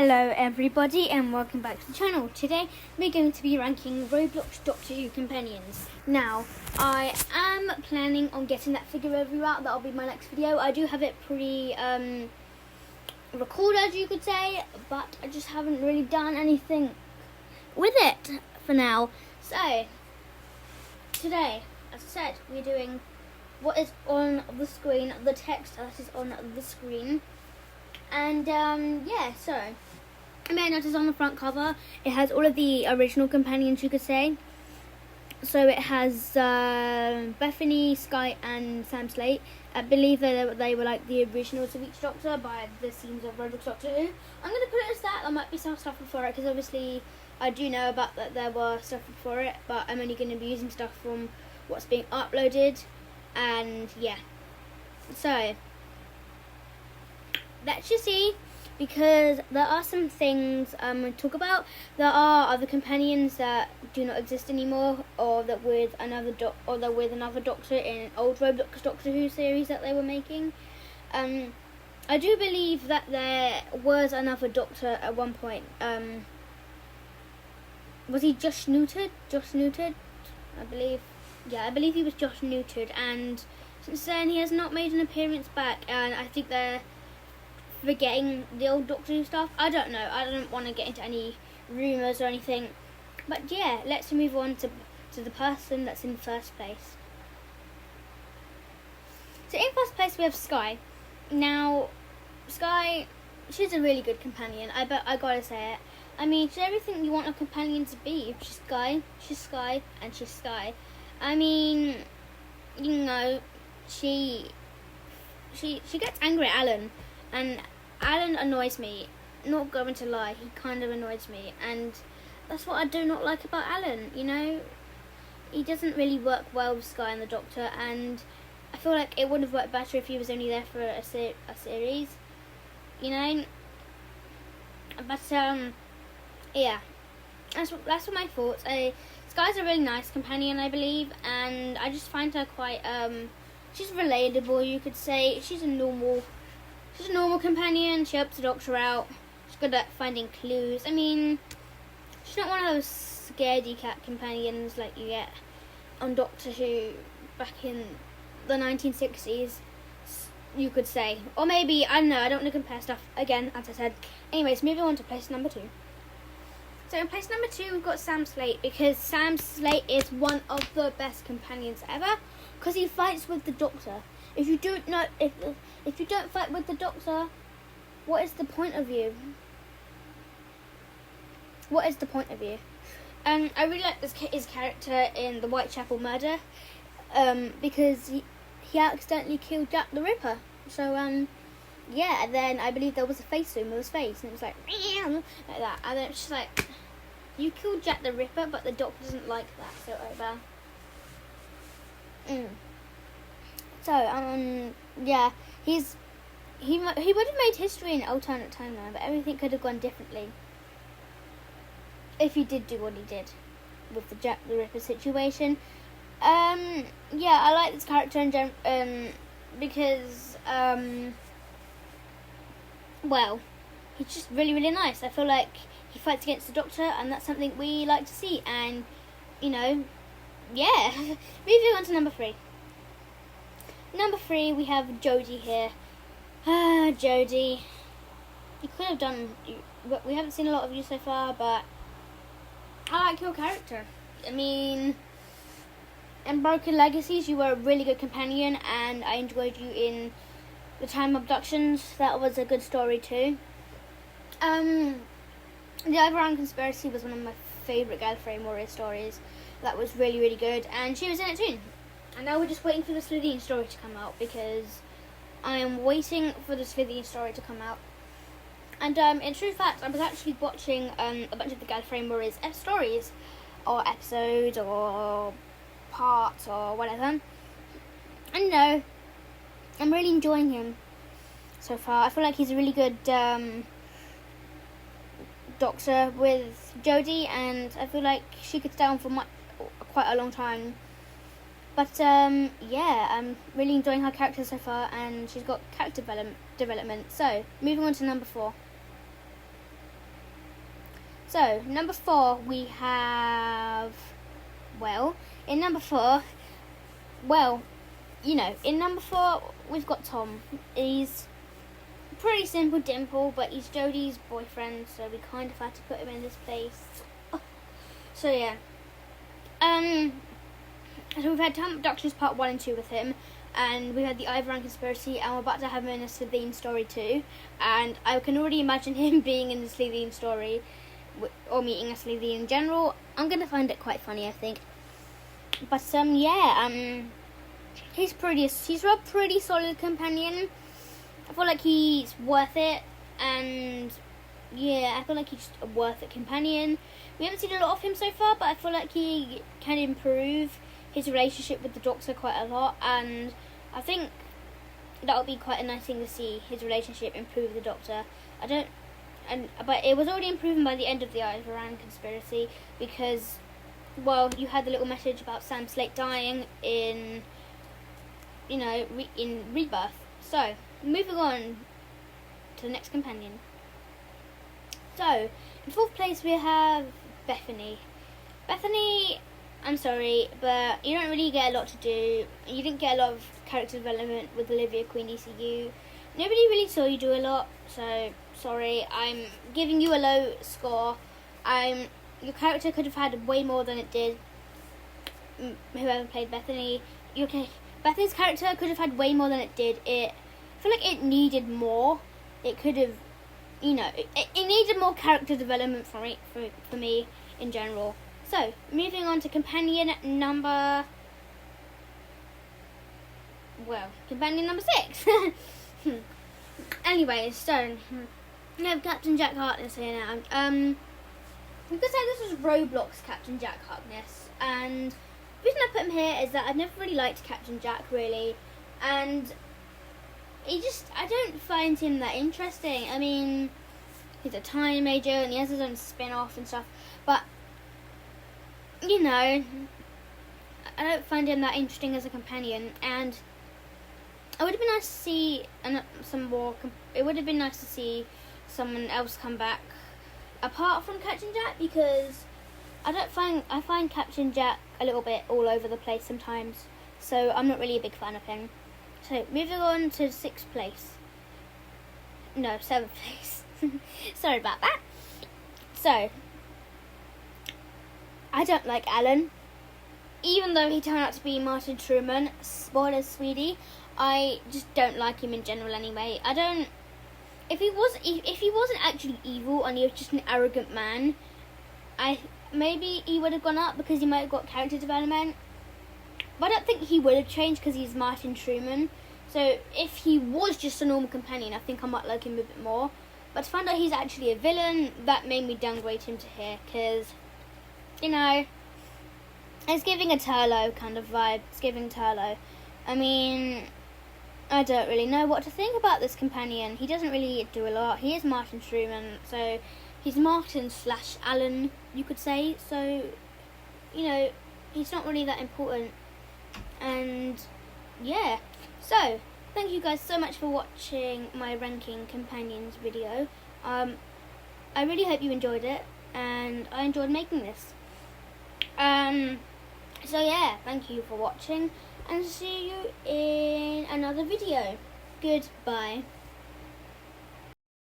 Hello everybody and welcome back to the channel. Today we're going to be ranking Roblox Doctor Who companions. Now, I am planning on getting that figure overview out. That'll be my next video. I do have it recorded, you could say, but I just haven't really done anything with it for now. So, today, as I said, we're doing what is on the screen, the text that is on the screen. And so you may notice on the front cover it has all of the original companions, you could say. So it has Bethany, Sky and Sam Slate. I believe that they were like the originals of each Doctor by the scenes of Roblox Doctor Who. I'm going to put it as that. There might be some stuff before it because obviously I do know about that there were stuff before it, but I'm only going to be using stuff from what's being uploaded. And yeah, so let's just see, because there are some things to talk about. There are other companions that do not exist anymore, or that with another Doctor in an old Roblox Doctor Who series that they were making. I do believe that there was another Doctor at one point. Was he Josh neutered? I believe. Yeah, I believe he was Josh neutered, and since then he has not made an appearance back. And I think they're forgetting the old Doctor Who stuff. I don't know. I don't want to get into any rumours or anything. But yeah, let's move on to the person that's in first place. So in first place we have Sky. Now, Sky, she's a really good companion. I gotta say it. I mean, she's everything you want a companion to be. She's Sky, and she's Sky. I mean, you know, she gets angry at Alan. And Alan annoys me, not going to lie, he kind of annoys me, and that's what I do not like about Alan, you know. He doesn't really work well with Sky and the Doctor, and I feel like it would have worked better if he was only there for a series, you know. But yeah, that's what my thoughts. Sky's a really nice companion, I believe, and I just find her quite she's relatable, you could say. She's a normal companion. She helps the Doctor out. She's good at finding clues. I mean, she's not one of those scaredy cat companions like you get on Doctor Who back in the 1960s, you could say. Or maybe, I don't know, I don't want to compare stuff again, as I said. Anyways, moving on to place number 2. So in place number 2 we've got Sam Slate, because Sam Slate is one of the best companions ever, because he fights with the Doctor. If you don't know, if you don't fight with the Doctor, what is the point of you? What is the point of you? I really like his character in the Whitechapel murder, because he accidentally killed Jack the Ripper. So yeah, and then I believe there was a face zoom of his face, and it was like that, and then it's just like, you killed Jack the Ripper, but the Doctor doesn't like that, so over. So, yeah, he would have made history in an alternate timeline, but everything could have gone differently if he did do what he did with the Jack the Ripper situation. Yeah, I like this character in because, well, he's just really, really nice. I feel like he fights against the Doctor, and that's something we like to see, and, you know, yeah. Moving on to number 3. Number 3, we have Jodie here. Jodie. You could have done... We haven't seen a lot of you so far, but I like your character. I mean, in Broken Legacies, you were a really good companion, and I enjoyed you in The Time Abductions. That was a good story too. The Overground Conspiracy was one of my favourite Gallifrey Warrior stories. That was really, really good, and she was in it too. And now we're just waiting for the Slitheen story to come out, because I am waiting for the Slitheen story to come out. And in true fact, I was actually watching a bunch of the Gallifrey Warriors stories, or episodes, or parts, or whatever. And no, I'm really enjoying him so far. I feel like he's a really good Doctor with Jodie, and I feel like she could stay on for quite a long time. But yeah, I'm really enjoying her character so far, and she's got character development. So, moving on to number 4. So, number 4, we have, in number 4, in number 4, we've got Tom. He's pretty simple dimple, but he's Jodie's boyfriend, so we kind of had to put him in this place. So, yeah. So we've had Tom Abductions Part 1 and 2 with him, and we had the Ivoran Conspiracy, and we're about to have him in a Slovene story too. And I can already imagine him being in the Slovene story, or meeting a Slovene in general. I'm going to find it quite funny, I think. But, he's a pretty solid companion. I feel like he's worth it, and yeah, I feel like he's just a worth it companion. We haven't seen a lot of him so far, but I feel like he can improve his relationship with the Doctor quite a lot, and I think that would be quite a nice thing to see, his relationship improve with the Doctor. But it was already improving by the end of the Ivoran Conspiracy, because, you had the little message about Sam Slate dying in Rebirth. So, moving on to the next companion. So, in 4th place we have Bethany. Bethany, I'm sorry, but you don't really get a lot to do. You didn't get a lot of character development with Olivia Queen DCU. Nobody really saw you do a lot, so sorry. I'm giving you a low score. Your character could have had way more than it did. Whoever played Bethany, Bethany's character could have had way more than it did. I feel like it needed more. It could have, it needed more character development for me in general. So, moving on to companion number 6. Anyways, so, we have Captain Jack Harkness here now. You could say this was Roblox Captain Jack Harkness, and the reason I put him here is that I've never really liked Captain Jack, really, and I don't find him that interesting. I mean, he's a tiny major and he has his own spin-off and stuff, but I don't find him that interesting as a companion, and it would have been nice to see it would have been nice to see someone else come back apart from Captain Jack, because I find Captain Jack a little bit all over the place sometimes, so I'm not really a big fan of him. So, moving on to 6th place. No, 7th place. Sorry about that. So, I don't like Alan. Even though he turned out to be Martin Truman, spoilers, sweetie, I just don't like him in general anyway. If he wasn't actually evil and he was just an arrogant man, maybe he would have gone up because he might have got character development. But I don't think he would have changed because he's Martin Truman. So if he was just a normal companion, I think I might like him a bit more. But to find out he's actually a villain, that made me downgrade him to here. Because, it's giving a Turlo kind of vibe. It's giving Turlo. I mean, I don't really know what to think about this companion. He doesn't really do a lot. He is Martin Truman, so he's Martin/Alan, you could say. So, he's not really that important. And yeah, so thank you guys so much for watching my ranking companions video. I really hope you enjoyed it, and I enjoyed making this. So yeah, thank you for watching, and see you in another video. Goodbye.